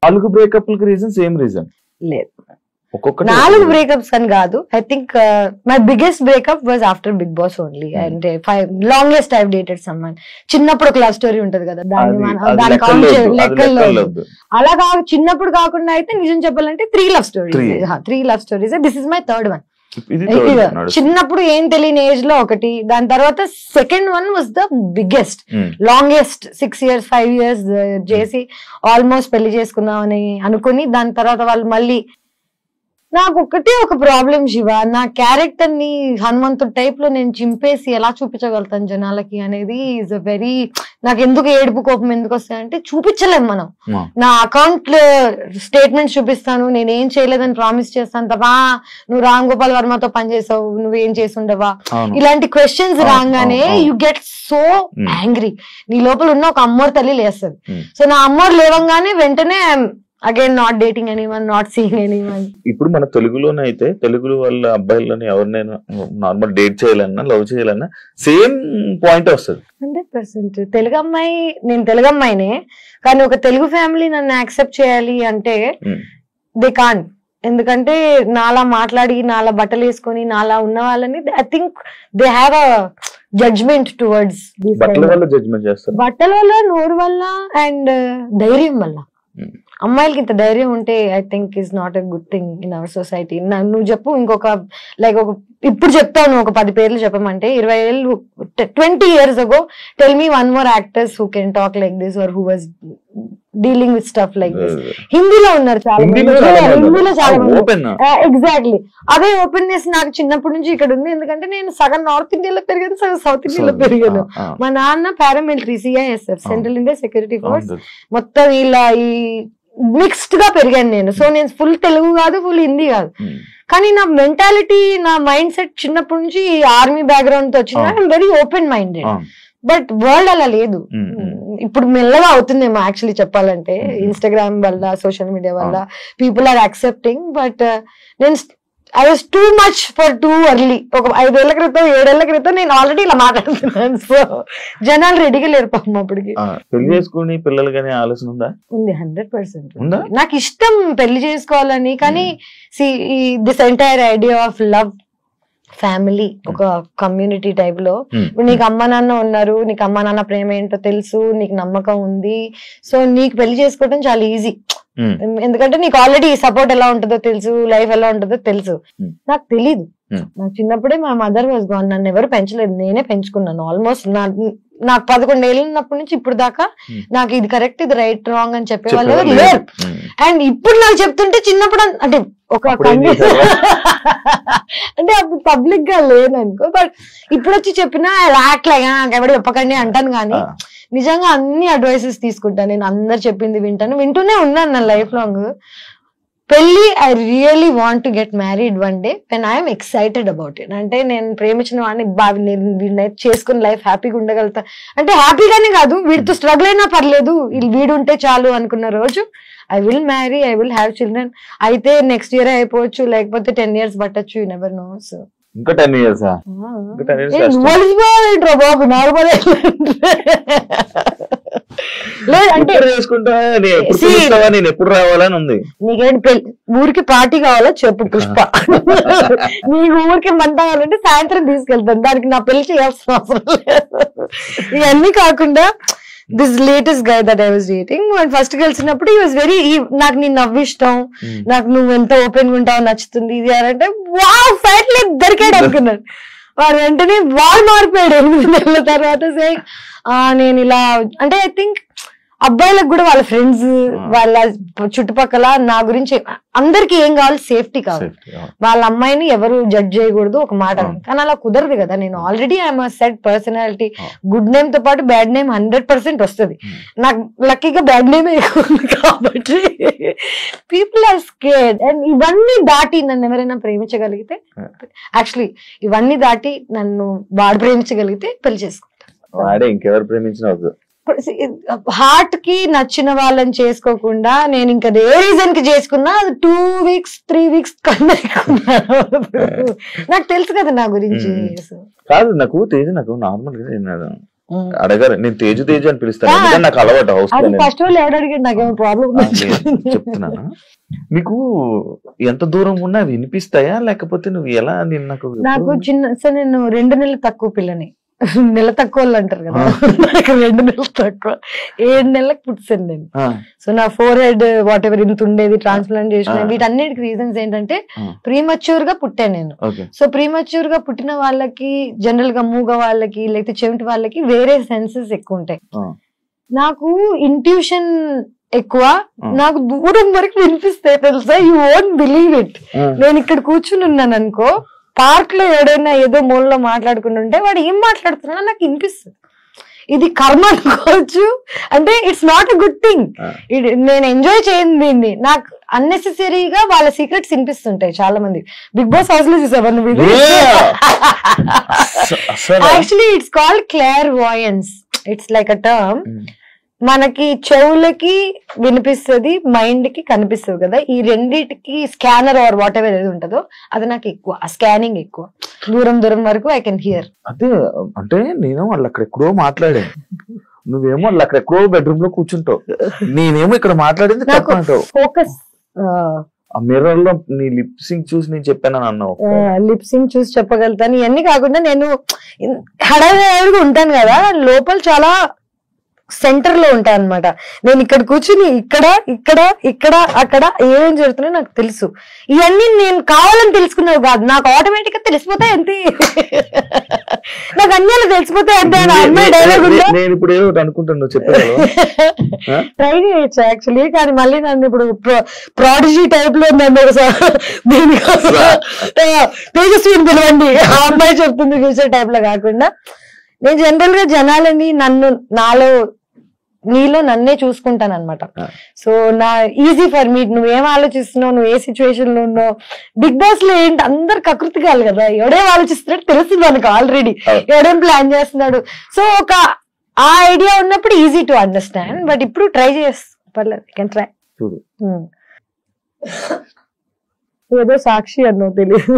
4 బ్రేకప్లకి reason same reason లేదు, 4 breakups అని కాదు. I think my biggest breakup was after Bigg Boss only. అంటే longest I dated someone. చిన్నప్పుడు ఒక లవ్ స్టోరీ ఉంటది కదా, దాని కౌంట్ లెక్కల్లో అలా కాదు. చిన్నప్పుడు కాకుండా అయితే నిజం చెప్పాలంటే 3 love stories. This is my third one. చిన్నప్పుడు ఏం తెలియని ఏజ్ లో ఒకటి, దాని తర్వాత second one was the biggest, longest 6 years 5 years చేసి ఆల్మోస్ట్ పెళ్లి చేసుకుందామని అనుకుని, దాని తర్వాత వాళ్ళు మళ్ళీ నాకు ఒకటే ఒక ప్రాబ్లం శివ, నా క్యారెక్టర్ ని హనుమంతుడు టైప్ లో నేను చింపేసి ఎలా చూపించగలుగుతాను జనాలకి అనేది ఈజ్ అ వెరీ, నాకు ఎందుకు ఏడుపు కోపం ఎందుకు వస్తాయంటే చూపించలేము మనం. నా అకౌంట్ స్టేట్మెంట్స్ చూపిస్తాను, నేనేం చేయలేదని ప్రామిస్ చేస్తాను తప్ప నువ్వు రామ్ గోపాల్ వర్మతో పనిచేసావు, నువ్వేం చేసుండవా, ఇలాంటి క్వశ్చన్స్ రాగానే యు గెట్ సో యాంగ్రీ. నీ లోపల ఉన్న ఒక అమ్మోరు తల్లి లేస్తుంది. సో నా అమ్మోరు లేవంగానే వెంటనే again not dating anyone, not seeing anyone. ఇప్పుడు మన తెలుగులోనే అయితే తెలుగు వాళ్ళ అబ్బాయిలని ఎవరినైనా నార్మల్ డేట్ చేయాలన్నా లవ్ చేయాలన్నా సేమ్ పాయింట్ వస్తుంది 100%. తెలుగు అమ్మాయి, నేను తెలుగు అమ్మాయినే కానీ ఒక తెలుగు ఫ్యామిలీ నన్ను యాక్సెప్ట్ చేయాలి అంటే దే కాన్. ఎందుకంటే నాలా మాట్లాడి, నాలా బట్టలు వేసుకొని, నాలా ఉన్న వాళ్ళని I think they have a judgement towards. బట్టల వల్ల, నోరు వల్ల అండ్ ధైర్యం వల్ల. అమ్మాయిలకి ఇంత ధైర్యం ఉంటే I think is not a good thing in our society. నువ్వు చెప్పు ఇంకొక లైక్ ఒక ఇప్పుడు చెప్తాను ఒక 10 పేర్లు చెప్పమంటే 20 ఏళ్ళు 20 years ago tell me 1 more actors who can talk like this or who was dealing with stuff like this. హిందీలో ఉన్నారు చాలా మంది, హిందీలో చాలా మంది. ఎగ్జాక్ట్లీ అదే ఓపెన్నెస్ నాకు చిన్నప్పటి నుంచి ఇక్కడ ఉంది. ఎందుకంటే నేను సగం నార్త్ ఇండియాలో పెరిగాను, సగం సౌత్ ఇండియాలో పెరిగాను. మా నాన్న paramilitary, CISF central India security force, మొత్తం ఇలా ఈ మిక్స్డ్ గా పెరిగాను నేను. సో నేను ఫుల్ తెలుగు కాదు, ఫుల్ హిందీ కాదు, కానీ నా మెంటాలిటీ, నా మైండ్ సెట్ చిన్నప్పటి నుంచి ఆర్మీ బ్యాక్గ్రౌండ్ తో వచ్చిన I'm very open minded. But world అలా లేదు. ఇప్పుడు మెల్లగా అవుతుందేమో యాక్చువల్లీ చెప్పాలంటే, ఇన్స్టాగ్రామ్ వల్ల, సోషల్ మీడియా వల్ల పీపుల్ ఆర్ యాక్సెప్టింగ్. బట్ నేను I was too much for too early. ఒక 5 ఏళ్ల క్రితం 7 ఏళ్ల క్రితం నేను ఆల్రెడీ ఇలా మాట్లాడుతున్నాను. సో జనాలు రెడీగా లేరు పాపం అప్పటికి. పెళ్లి చేసుకుని పిల్లలు కానీ ఆలోచన ఉందా? ఉంది, 100%. నాకు ఇష్టం పెళ్లి చేసుకోవాలని. కానీ this entire idea of love, family, ఒక కమ్యూనిటీ టైప్ లో, ఇప్పుడు నీకు అమ్మ నాన్న ఉన్నారు, నీకు అమ్మ నాన్న ప్రేమ ఏంటో తెలుసు, నీకు నమ్మకం ఉంది, సో నీకు పెళ్లి చేసుకోవడం చాలా ఈజీ. ఎందుకంటే నీకు ఆల్రెడీ సపోర్ట్ ఎలా ఉంటుందో తెలుసు, లైఫ్ ఎలా ఉంటుందో తెలుసు. నాకు తెలీదు. నాకు చిన్నప్పుడే మా మదర్ వాజ్ గాన్. నన్ను ఎవరు పెంచలేదు, నేనే పెంచుకున్నాను. ఆల్మోస్ట్ నాకు 11 ఏళ్ళు ఉన్నప్పటి నుంచి ఇప్పుడు దాకా నాకు ఇది కరెక్ట్, ఇది రైట్, రాంగ్ అని చెప్పే వాళ్ళు ఎవరు లేరు. అండ్ ఇప్పుడు నాకు చెప్తుంటే చిన్నప్పుడు అంటే ఒక అంటే అప్పుడు పబ్లిక్ గా లేను అనుకో, బట్ ఇప్పుడు వచ్చి చెప్పినా రాట్లేగా ఎవరు చెప్పకండి అంటాను. కానీ నిజంగా అన్ని అడ్వైసెస్ తీసుకుంటాను నేను, అందరు చెప్పింది వింటూనే ఉన్నాను నా లైఫ్ లాంగ్. పెళ్లి I really want to get married one day when I'm excited about it. అంటే నేను ప్రేమించిన వాడిని నేను వీడిని చేసుకుని లైఫ్ హ్యాపీగా ఉండగలుగుతా అంటే, హ్యాపీగానే కాదు వీడితో స్ట్రగుల్ అయినా పర్లేదు, వీడు ఉంటే చాలు అనుకున్న రోజు I will marry, I will have children. అయితే నెక్స్ట్ ఇయర్ అయిపోవచ్చు, లేకపోతే 10 years పట్టచ్చు, యు నెవర్ నో. సో ఇంకా 10 years బాబు నార్మల్ లేదంటే నేను ఎప్పుడు రావాలని ఉంది. నీకేంటి ఊరికి పార్టీ కావాలో చెప్పు పుష్ప, నీకు ఊరికి మంట కావాలంటే సాయంత్రం తీసుకెళ్తాను, దానికి నా పెళ్లి చేయాల్సిన అవసరం లేదు. ఇవన్నీ కాకుండా this latest guy that I was dating, when first కలిసినప్పుడు he was very, నాకు నీ నవ్వు ఇష్టం, నాకు నువ్వు ఎంత ఓపెన్ గా ఉంటావు, నచ్చుతుంది ఇది అంటే, వావ్ ఫైనల్లీ దొరికాడు అనుకున్నాను. వాడు వెంటనే వాడు మారిపోయాడు 8 నెలల తర్వాత. నేను ఇలా అంటే ఐ థింక్ అబ్బాయిలకు కూడా వాళ్ళ ఫ్రెండ్స్, వాళ్ళ చుట్టుపక్కల నా గురించి అందరికి ఏం కావాలి, సేఫ్టీ కావాలి. వాళ్ళ అమ్మాయిని ఎవరు జడ్జ్ చేయకూడదు ఒక మాట. కానీ అలా కుదరదు కదా. నేను already I'm a set personality. Good name తో పాటు బ్యాడ్ నేమ్ 100% వస్తుంది. నాకు లక్కీగా బ్యాడ్ నేమ్ ఎక్కువ కాబట్టి పీపుల్ ఆర్ స్కేర్డ్. అండ్ ఇవన్నీ దాటి నన్ను ఎవరైనా ప్రేమించగలిగితే, యాక్చువల్లీ ఇవన్నీ దాటి నన్ను వాడు ప్రేమించగలిగితే పెళ్లి చేసుకుంటాను. ఇంకెవరు ప్రేమించిన హార్ట్ కి నచ్చిన వాళ్ళని చేసుకోకుండా నేను ఇంకా ఏ రీజన్ కి చేసుకున్నా 2 weeks 3 weeks కన్నా నాకు తెలుసు కదా నా గురించి. కాదు నాకు నార్మల్ గా అడగారు. నేను తేజు తేజు అని పిలుస్తాను, ఎందుకంటే నాకు అలవాటు హౌస్ అది ఫస్ట్ వాళ్ళు ఎవరు అడిగాడు, నాకేమో ప్రాబ్లం చెప్తున్నాను. నీకు ఎంత దూరం ఉన్నా వినిపిస్తాయా, లేకపోతే నువ్వు ఎలా? నాకు నేను 2 నెలలు తక్కువ పిల్లని, నెల తక్కువ వాళ్ళు అంటారు కదా, నాకు 2 నెలలు తక్కువ, 7 నెలలకు పుట్టాను నేను. సో నా ఫోర్ హెడ్ వాట్ ఎవర్ ఇంత ఉండేది, ట్రాన్స్ప్లాంట్ చేసిన, వీటన్నిటికి రీజన్స్ ఏంటంటే ప్రీమచ్యూర్ గా పుట్టాను నేను. సో ప్రీమచ్యూర్ గా పుట్టిన వాళ్ళకి జనరల్ గా మూగ వాళ్ళకి లేకపోతే చెవిటి వాళ్ళకి వేరే సెన్సెస్ ఎక్కువ ఉంటాయి. నాకు ఇంట్యూషన్ ఎక్కువ, నాకు దూరం వరకు వినిపిస్తాయి తెలుసా, యూ వోంట్ బిలీవ్ ఇట్. నేను ఇక్కడ కూర్చుని ఉన్నాను అనుకో, పార్క్ లో ఎవడైనా ఏదో మూలలో మాట్లాడుకుంటుంటే వాడు ఏం మాట్లాడుతున్నా నాకు వినిపిస్తుంది. ఇది కర్మ అనుకోవచ్చు, అంటే it's not a good thing. నేను ఎంజాయ్ చేయను దీన్ని. నాకు అన్నెసెసరీగా వాళ్ళ సీక్రెట్స్ వినిపిస్తుంటాయి. చాలా మంది బిగ్ బాస్ హౌస్ లో చూసావా నువ్వు? Actually it's called clairvoyance. It's like a term. మనకి చెవులకి వినిపిస్తుంది, మైండ్ కి కనిపిస్తుంది కదా, ఈ రెండిటికి స్కానర్ ఆర్ వాట్ ఎవర్ ఏది ఉంటుందో అది నాకు ఎక్కువ, ఆ స్కానింగ్ ఎక్కువ, దూరం దూరం వరకు ఐ కెన్ హియర్. అదే అంటే నేను వాళ్ళు అక్కడెక్కడో మాట్లాడాను, నువ్వేమో వాళ్ళు అక్కడెక్కడో బెడ్రూమ్ లో కూర్చుంటావు, నేనేమో ఇక్కడ మాట్లాడింది ఫోకస్. ఆ మిర్రర్ లో నీ లిప్ సింక్ చూసి నేను చెప్పానని అన్నావు. లిప్ సింక్ చూసి చెప్పగలుగుతాను. ఇవన్నీ కాకుండా నేను హడావిడిగా ఉంటాను కదా, లోపల చాలా సెంటర్ లో ఉంటా అనమాట. నేను ఇక్కడ కూర్చుని ఇక్కడ ఇక్కడ ఇక్కడ అక్కడ ఏం జరుగుతున్నాయో నాకు తెలుసు. ఇవన్నీ నేను కావాలని తెలుసుకున్నావు కాదు, నాకు ఆటోమేటిక్ గా తెలిసిపోతాయి అంతే. నాకు అన్నీ తెలిసిపోతాయి అంతే. అమ్మాయి డైలాగ్ ఉందా, నేను ఇప్పుడు ఏదో అనుకుంటాను చెప్పాను, ట్రై చేయొచ్చు యాక్చువల్లీ. కానీ మళ్ళీ నన్ను ఇప్పుడు ప్రాడిజీ టైప్ లో దీనికోసం తేజస్విని పిలవండి, ఆ అమ్మాయి చెప్తుంది ఫ్యూచర్ టైప్ లో కాకుండా, నేను జనరల్ గా జనాలని నీలో నన్నే చూసుకుంటాను అనమాట. సో నా ఈజీ ఫర్ మీ, నువ్వేం ఆలోచిస్తున్నావు, నువ్వు ఏ సిచ్యువేషన్ లో ఉన్నావు. బిగ్ బాస్ లో ఏంటి అందరు కకృతి కాదు కదా, ఎవడేం ఆలోచిస్తున్నాడు తెలుస్తుంది మనకు ఆల్రెడీ, ఎవడేం ప్లాన్ చేస్తున్నాడు. సో ఒక ఆ ఐడియా ఉన్నప్పుడు ఈజీ టు అండర్స్టాండ్. బట్ ఇప్పుడు ట్రై పర్లేదు, కెన్ ట్రై. ఏదో సాక్షి అన్నో తెలియదు,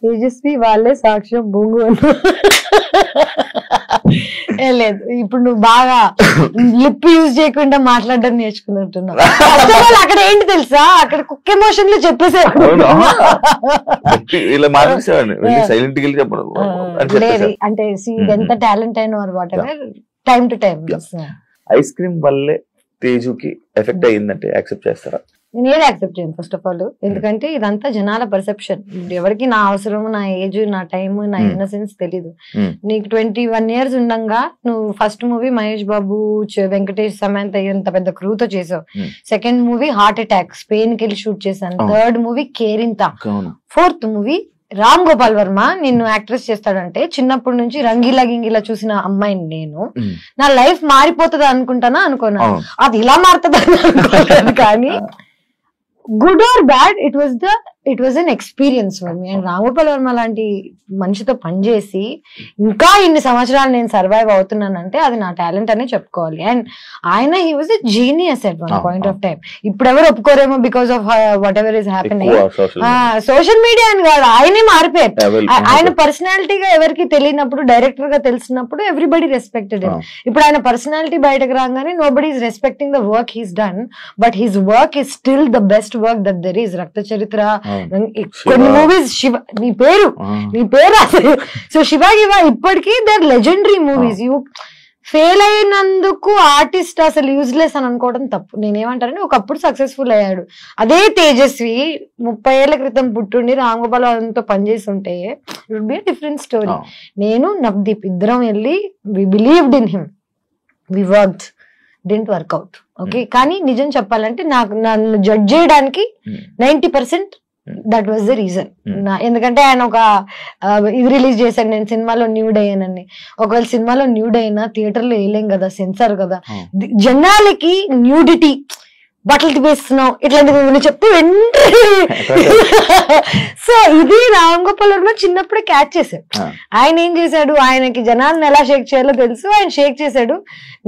తేజస్వి వాళ్ళే సాక్ష్యం బొంగు అన్న. లేదు, ఇప్పుడు నువ్వు బాగా లిప్ యూజ్ చేయకుండా మాట్లాడడం నేర్చుకున్నట్టున్నావు. అక్కడ ఏంటి తెలుసా, అక్కడ కుక్ ఎమోషన్ లో చెప్పేసాడు. లేదు అంటే ఎంత టాలెంట్ అయిన what ever, time to time. Ice cream వల్లే తేజుకి ఎఫెక్ట్ అయ్యిందంటే యాక్సెప్ట్ చేస్తారా? నేను ఏది యాక్సెప్ట్ చేయను ఫస్ట్ ఆఫ్ ఆల్. ఎందుకంటే ఇదంతా జనాల పర్సెప్షన్. ఎవరికి నా అవసరం, నా ఏజ్, నా టైం, నా ఇన్నసెన్స్ తెలీదు. నీకు 21 years ఉండగా నువ్వు ఫస్ట్ మూవీ మహేష్ బాబు, వెంకటేష్, సమంత ఇంత పెద్ద క్రూతో చేసావు. Second movie heart attack, Spain కి వెళ్ళి షూట్ చేశాను. Third movie Kerintha. Fourth movie Ram Gopal Varma నిన్ను యాక్ట్రెస్ చేస్తాడంటే చిన్నప్పటి నుంచి రంగీలా గింగిలా చూసిన అమ్మాయిని నేను, నా లైఫ్ మారిపోతుంది అనుకుంటానా అనుకున్నా. అది ఇలా మారుతుంది అనుకోలేదు. కానీ good or bad, it was an experience for me. And Ram Gopal Varma లాంటి మనిషితో పనిచేసి ఇంకా ఇన్ని సంవత్సరాలు నేను సర్వైవ్ అవుతున్నానంటే అది నా టాలెంట్ అనే చెప్పుకోవాలి. అండ్ ఆయన he was a genius at one point of time. ఇప్పుడు ఎవరు ఒప్పుకోరేమో because of whatever is happening. Social media అని కాదు, ఆయనే మారిపోయారు. ఆయన పర్సనాలిటీగా ఎవరికి తెలియనప్పుడు, డైరెక్టర్ గా తెలిసినప్పుడు ఎవ్రీబడి రెస్పెక్టెడ్ హిమ్. ఇప్పుడు ఆయన పర్సనాలిటీ బయటకు రాగానే nobody is respecting the work he's done, but his work is still the best work that there is. రక్త చరిత్ర, కొన్ని మూవీస్, శివ, నీ పేరు సో శివ ఇప్పటికీ their legendary movies. You fail అయినందుకు ఆర్టిస్ట్ అసలు యూజ్లెస్ అని అనుకోవడం తప్పు. నేనేమంటానంటే ఒకప్పుడు సక్సెస్ఫుల్ అయ్యాడు. అదే తేజస్వి 30 ఏళ్ల క్రితం పుట్టుండి రామ్ గోపాల్ వర్మతో పనిచేసి ఉంటే it would be a different story. నేను నవదీప్ ఇద్దరం వెళ్ళి we believed in him, we worked, didn't work out. Okay, కానీ నిజం చెప్పాలంటే నాకు నన్ను జడ్జ్ చేయడానికి 90% దట్ వాజ్ ద రీజన్. ఎందుకంటే ఆయన ఒక ఇది రిలీజ్ చేశాడు, నేను సినిమాలో న్యూడ్ అయ్యానని. ఒకవేళ సినిమాలో న్యూడ్ అయినా థియేటర్ లో వేయలేం కదా, సెన్సార్ కదా. జనాలకి న్యూడిటీ బట్టలు తిప్పేస్తున్నావు ఇట్లాంటివి నువ్వు చెప్తే వెంటనే సో ఇది రామ్ గోపాల్ వర్మ చిన్నప్పుడే క్యాచ్ చేశాడు. ఆయన ఏం చేశాడు, ఆయనకి జనాలను ఎలా షేక్ చేయాలో తెలుసు, ఆయన షేక్ చేశాడు.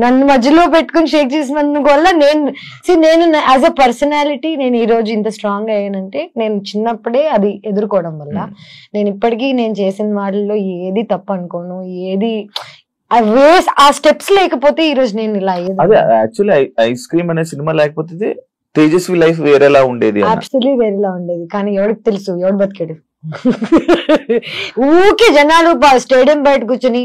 నన్ను మధ్యలో పెట్టుకుని షేక్ చేసినందుకు వల్ల నేను యాజ్ అ పర్సనాలిటీ నేను ఈ రోజు ఇంత స్ట్రాంగ్ అయ్యానంటే నేను చిన్నప్పుడే అది ఎదుర్కోవడం వల్ల. నేను ఇప్పటికీ నేను చేసిన వాటిల్లో ఏది తప్పు అనుకోను, ఏది ఆ స్టెప్స్ లేకపోతే ఈ రోజు నేను ఇలా అయ్యేది. అదే యాక్చువల్లీ ఐస్ క్రీమ్ అనే సినిమా లేకపోతే తేజస్వి లైఫ్ వేరేలా ఉండేది. అబ్సల్యూట్లీ వేరేలా ఉండేది. కానీ ఎవరికి తెలుసు, ఎవడు బతికాడు. ఊకే జనాలు స్టేడియం బయట కూర్చొని